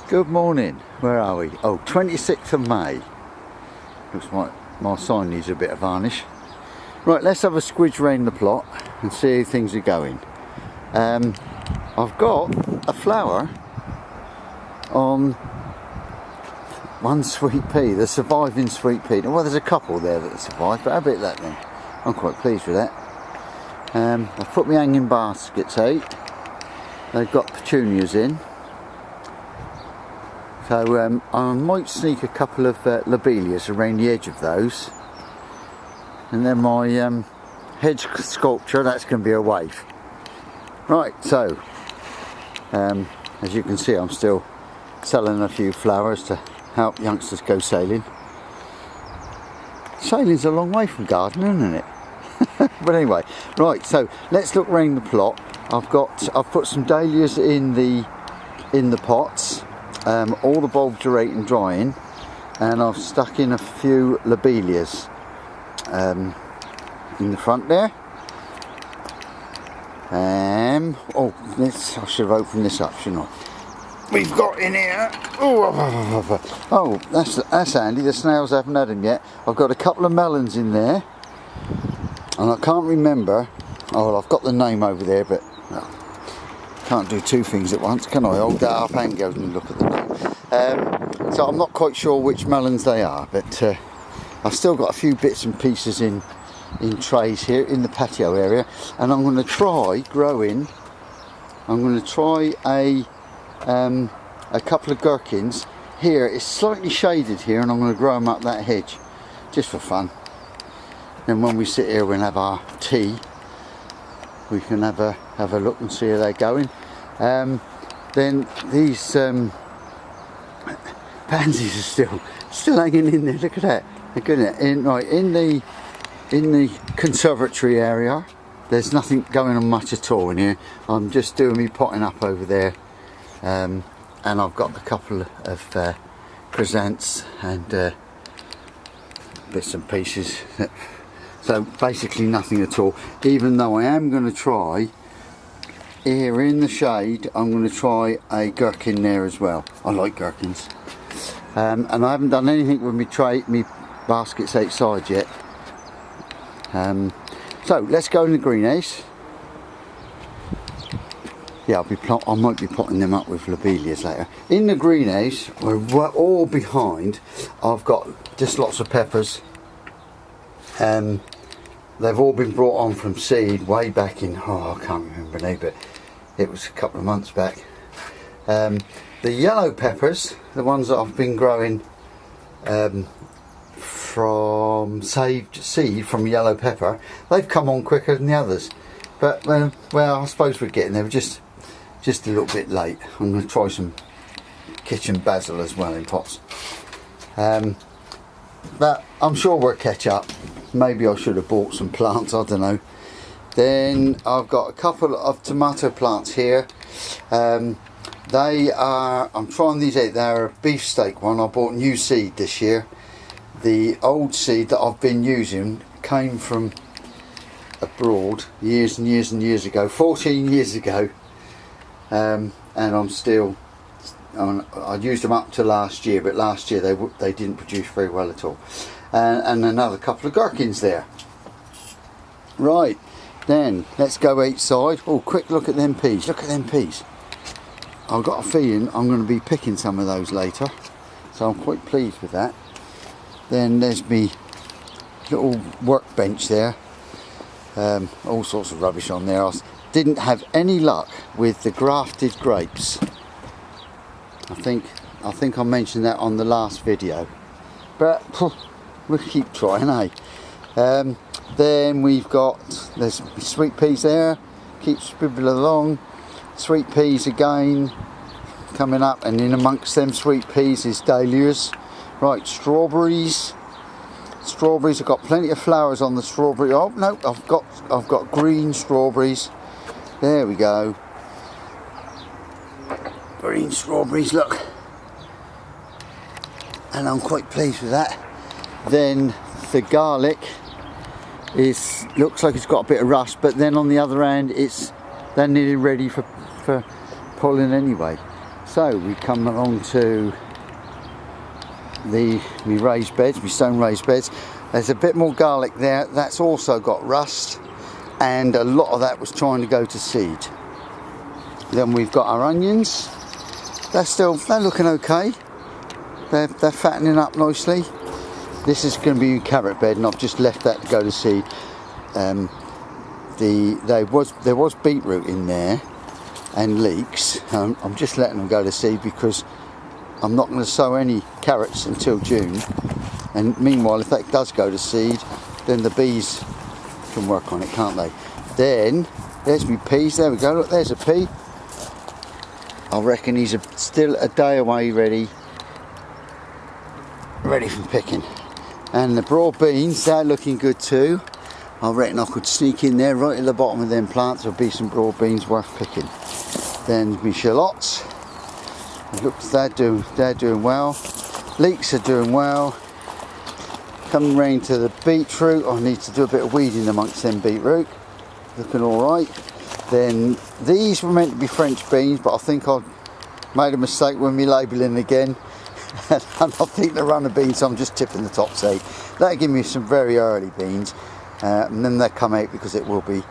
Good morning. Where are we? Oh, 26th of May. Looks like my sign needs a bit of varnish. Right, let's have a squidge round the plot and see how things are going. I've got a flower on one sweet pea, the surviving sweet pea. Well, there's a couple there that survived, but how about that then? I'm quite pleased with that. I've put my hanging baskets out. They've got petunias in. So I might sneak a couple of lobelias around the edge of those. And then my hedge sculpture, that's going to be a wave. Right, so as you can see, I'm still selling a few flowers to help youngsters go sailing. Sailing's a long way from gardening, isn't it? But anyway, right, so let's look around the plot. I've put some dahlias in the pots. All the bulbs are out and drying, and I've stuck in a few lobelias in the front there. I should have opened this up, shouldn't I? We've got in here. Oh, that's handy. The snails haven't had them yet. I've got a couple of melons in there, and I can't remember. Oh, well, I've got the name over there, but can't do two things at once, can I? Hold that up and go and look at the name. So I'm not quite sure which melons they are, but I've still got a few bits and pieces in trays here in the patio area, and I'm going to try growing. I'm going to try a couple of gherkins here. It's slightly shaded here, and I'm going to grow them up that hedge just for fun. And when we sit here and have our tea, we can have a look and see how they're going. Then these pansies are still hanging in there. Look at that. Look at it. In the conservatory area, there's nothing going on much at all in here. I'm just doing me potting up over there, and I've got a couple of chrysanthemums and bits and pieces. So basically nothing at all, even though I am going to try, here in the shade, I'm going to try a gherkin there as well. I like gherkins. And I haven't done anything with my baskets outside yet. So let's go in the greenhouse. Yeah, I might be potting them up with lobelias later. In the greenhouse, we're all behind, I've got just lots of peppers. They've all been brought on from seed way back in, I can't remember now, but it was a couple of months back. The yellow peppers, the ones that I've been growing from saved seed from yellow pepper, they've come on quicker than the others. But well, I suppose we're getting there, just a little bit late. I'm going to try some kitchen basil as well in pots. But I'm sure we'll catch up. Maybe I should have bought some plants, I don't know. Then I've got a couple of tomato plants here. I'm trying these out. They're a beefsteak one. I bought new seed this year. The old seed that I've been using came from abroad years and years and years ago, 14 years ago. And I'm still, I used them up to last year, but last year they didn't produce very well at all. And another couple of gherkins there. Right, then let's go outside. Oh, quick look at them peas. Look at them peas. I've got a feeling I'm going to be picking some of those later, so I'm quite pleased with that. Then there's me little workbench there. All sorts of rubbish on there. I didn't have any luck with the grafted grapes. I think I mentioned that on the last video, but we'll keep trying, eh? Then there's sweet peas there, keep scribbling along. Sweet peas again coming up, and in amongst them sweet peas is dahlias. Right, strawberries. I've got plenty of flowers on the strawberry. Oh no, I've got green strawberries. There we go. Green strawberries, look. And I'm quite pleased with that. Then the garlic looks like it's got a bit of rust, but then on the other hand they're nearly ready for pulling anyway. So we come along to my raised beds, my stone raised beds. There's a bit more garlic there. That's also got rust, and a lot of that was trying to go to seed. Then we've got our onions. They're looking okay. They're fattening up nicely. This is going to be a carrot bed, and I've just left that to go to seed. There was beetroot in there and leeks. I'm just letting them go to seed because I'm not going to sow any carrots until June. And meanwhile, if that does go to seed, then the bees can work on it, can't they? Then there's my peas. There we go. Look, there's a pea. I reckon he's still a day away, ready for picking. And the broad beans, they're looking good too. I reckon I could sneak in there right at the bottom of them plants. There'll be some broad beans worth picking. Then my shallots. Look, they're doing well. Leeks are doing well. Coming round to the beetroot. I need to do a bit of weeding amongst them beetroot. Looking all right. Then these were meant to be French beans, but I think I made a mistake with me labelling again. And I think they're runner beans, so I'm just tipping the top seed. That'll give me some very early beans, and then they'll come out because it'll be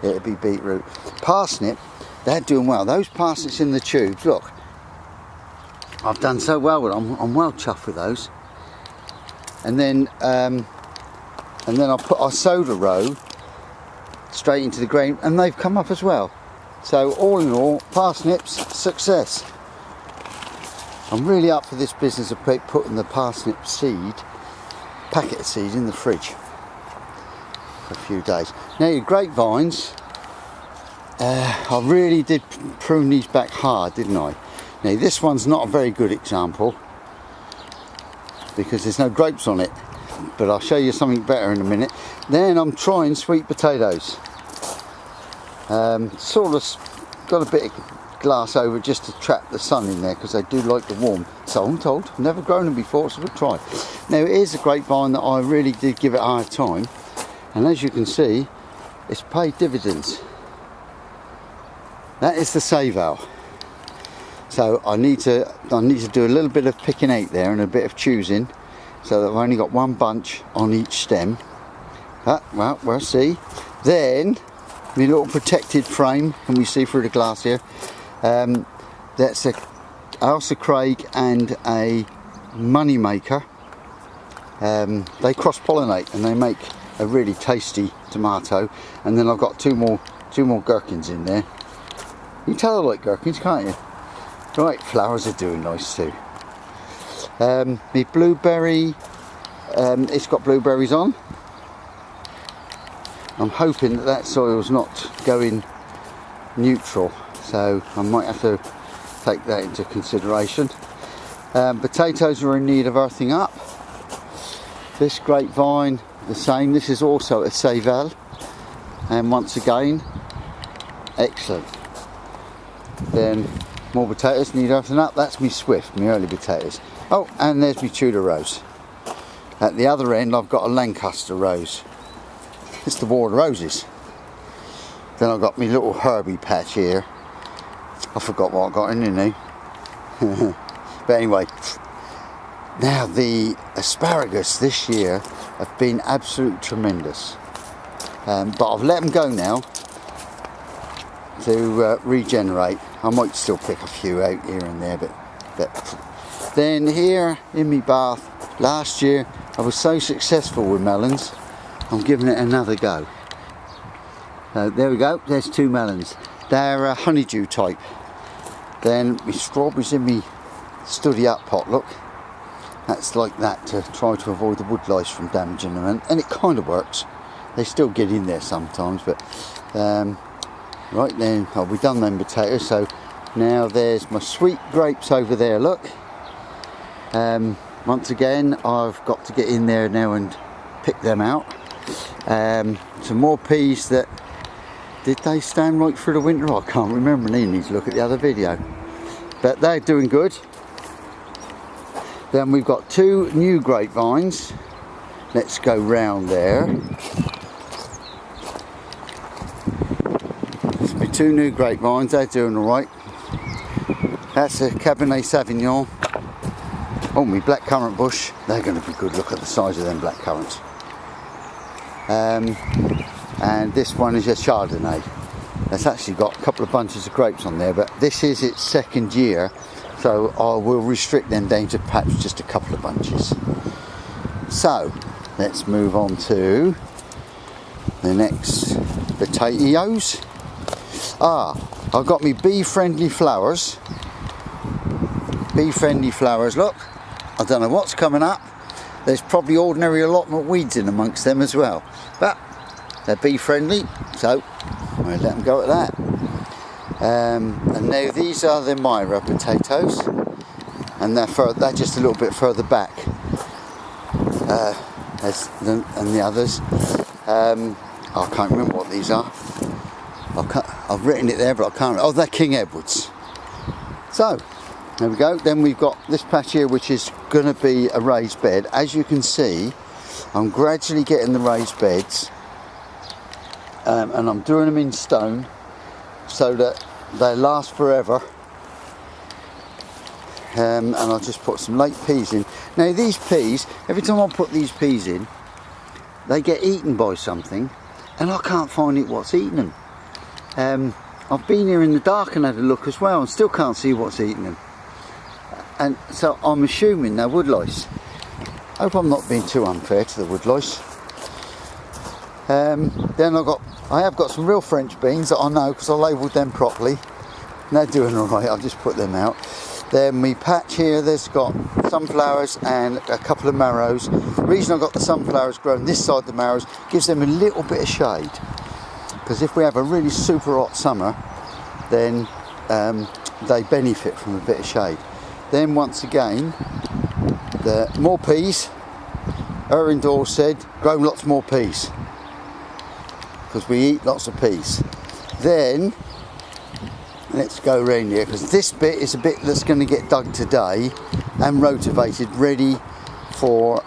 beetroot. Parsnip, they're doing well. Those parsnips in the tubes, look, I've done so well with them. I'm well chuffed with those. And then I sowed a row straight into the grain, and they've come up as well. So all in all, parsnips, success. I'm really up for this business of putting the parsnip packet of seed in the fridge for a few days. Now your grapevines, I really did prune these back hard, didn't I? Now this one's not a very good example because there's no grapes on it, but I'll show you something better in a minute. Then I'm trying sweet potatoes. Sort of got a bit of glass over just to trap the sun in there because they do like the warm. So I'm told. I've never grown them before, so we'll try. Now it is a grapevine that I really did give it a hard time, and as you can see, it's paid dividends. That is the save out. So I need to do a little bit of picking out there and a bit of choosing, so that I've only got one bunch on each stem. Well, we'll see. Then my little protected frame, can we see through the glass here? That's a Ailsa Craig and a money maker. They cross-pollinate and they make a really tasty tomato. And then I've got two more gherkins in there. You can tell I like gherkins, can't you? Right, flowers are doing nice too. My blueberry, it's got blueberries on. I'm hoping that soil's not going neutral, so I might have to take that into consideration. Potatoes are in need of earthing up. This grapevine, the same. This is also a Seyval, and once again, excellent. Then more potatoes need earthing up. That's me Swift, my early potatoes. Oh, and there's my Tudor rose. At the other end, I've got a Lancaster rose. It's the War of Roses. Then I've got my little Herbie patch here. I forgot what I got in there. But anyway, now the asparagus this year have been absolutely tremendous. But I've let them go now to regenerate. I might still pick a few out here and there, but then here in my bath last year I was so successful with melons, I'm giving it another go. So there we go, there's two melons. They're a honeydew type. Then my strawberries in my study up pot, look. That's like that to try to avoid the wood lice from damaging them, and it kind of works. They still get in there sometimes, but right then, we've done them potatoes, so now there's my sweet grapes over there, look. Once again, I've got to get in there now and pick them out. Some more peas that, did they stand right through the winter? I can't remember, I need to look at the other video. But they're doing good. Then we've got two new grapevines. Let's go round there. There's my two new grapevines, they're doing alright. That's a Cabernet Sauvignon. Oh, my blackcurrant bush. They're going to be good. Look at the size of them blackcurrants. And this one is a Chardonnay. That's actually got a couple of bunches of grapes on there, but this is its second year, so I will restrict them down to perhaps just a couple of bunches. So let's move on to the next potatoes. I've got me bee-friendly flowers. Bee-friendly flowers, look. I don't know what's coming up. There's probably ordinary allotment weeds in amongst them as well. But they're bee-friendly, so I'm going to let them go at that. And now these are the Mira potatoes. And they're just a little bit further back. And the others. I can't remember what these are. I've written it there, but I can't. Oh, they're King Edwards. So there we go. Then we've got this patch here, which is going to be a raised bed. As you can see, I'm gradually getting the raised beds, and I'm doing them in stone so that they last forever. And I'll just put some late peas in. Now these peas, every time I put these peas in, they get eaten by something, and I can't find it what's eating them. I've been here in the dark and had a look as well, and still can't see what's eating them. And so I'm assuming they're woodlice. Hope I'm not being too unfair to the woodlice. Then I have got some real French beans that I know because I labelled them properly. And they're doing alright. I'll just put them out. Then my patch here, there's got sunflowers and a couple of marrows. The reason I've got the sunflowers growing this side of the marrows gives them a little bit of shade. Because if we have a really super hot summer, then they benefit from a bit of shade. Then once again, the more peas. Erin Dawes said, grow lots more peas. Because we eat lots of peas. Then, let's go around here, because this bit is a bit that's going to get dug today and rotivated, ready for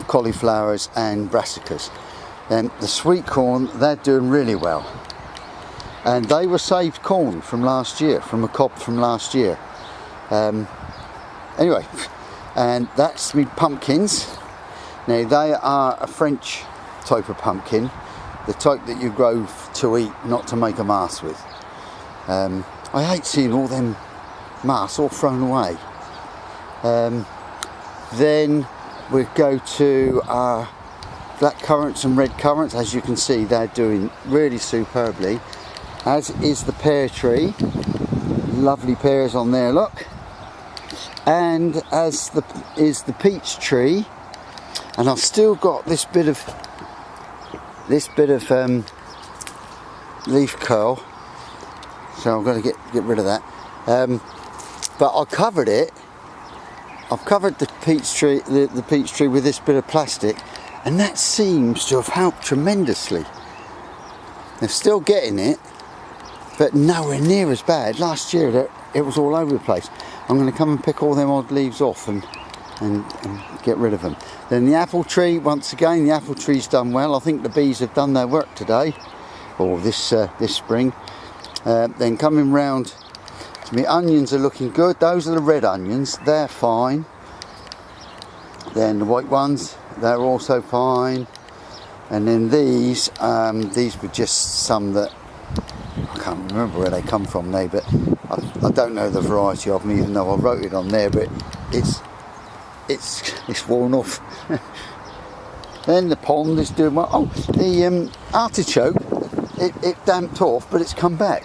cauliflowers and brassicas. And the sweet corn, they're doing really well. And they were saved corn from last year, from a cob from last year. Anyway, and that's me pumpkins. Now they are a French type of pumpkin, the type that you grow to eat, not to make a mass with. I hate seeing all them mass all thrown away. Then we go to our black currants and red currants. As you can see, they're doing really superbly, as is the pear tree. Lovely pears on there, look. And as is the peach tree. And I've still got this bit of leaf curl, so I'm going to get rid of that. But I covered it. I've covered the peach tree with this bit of plastic, and that seems to have helped tremendously. They're still getting it, but nowhere near as bad. Last year it was all over the place. I'm going to come and pick all them odd leaves off and get rid of them. Then the apple tree, once again, the apple tree's done well. I think the bees have done their work today, or this spring. Then coming round to me, onions are looking good. Those are the red onions, they're fine. Then the white ones, they're also fine. And then these were just some that I can't remember where they come from now, but I don't know the variety of them, even though I wrote it on there, but it's worn off. Then the pond is doing well. Oh, the artichoke, it damped off, but it's come back.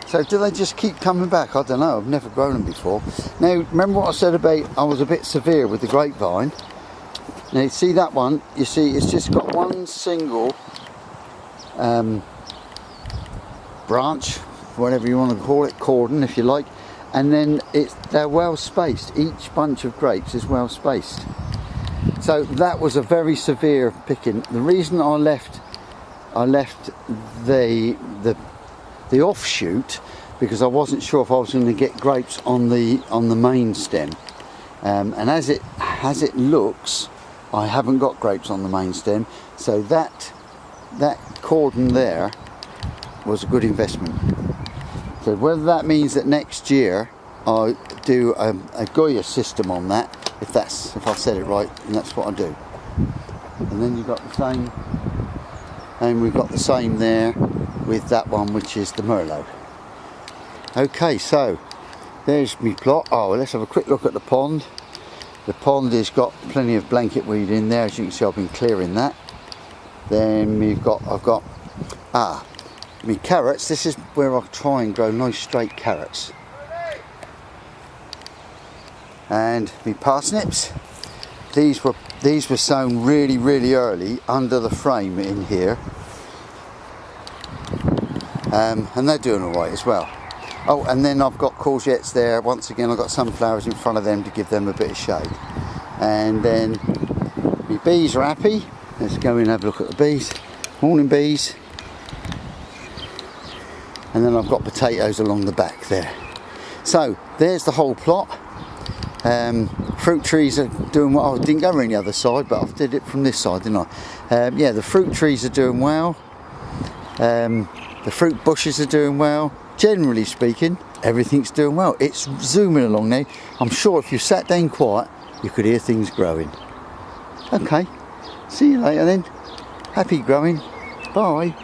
So do they just keep coming back? I don't know, I've never grown them before. Now, remember what I said about I was a bit severe with the grapevine? Now, you see that one? You see, it's just got one single branch, whatever you want to call it, cordon if you like, and then they're well spaced. Each bunch of grapes is well spaced. So that was a very severe picking. The reason I left the offshoot, because I wasn't sure if I was going to get grapes on the main stem, and as it looks, I haven't got grapes on the main stem. So that cordon there was a good investment. So whether that means that next year I do a Goya system on that, if I said it right, and that's what I do. And then you've got the same, and we've got the same there with that one, which is the Merlot. Okay, so there's my plot. Oh, let's have a quick look at the pond. The pond has got plenty of blanket weed in there. As you can see, I've been clearing that. Then I've got my carrots. This is where I try and grow nice straight carrots. And my parsnips. These were sown really early under the frame in here, and they're doing all right as well. Oh, and then I've got courgettes there. Once again, I've got sunflowers in front of them to give them a bit of shade. And then my bees are happy. Let's go in and have a look at the bees. Morning, bees. And then I've got potatoes along the back there. So there's the whole plot. Fruit trees are doing well. I didn't go around the other side, but I did it from this side, didn't I? Yeah, the fruit trees are doing well. The fruit bushes are doing well. Generally speaking, everything's doing well. It's zooming along now. I'm sure if you sat down quiet, you could hear things growing. Okay, see you later then. Happy growing. Bye.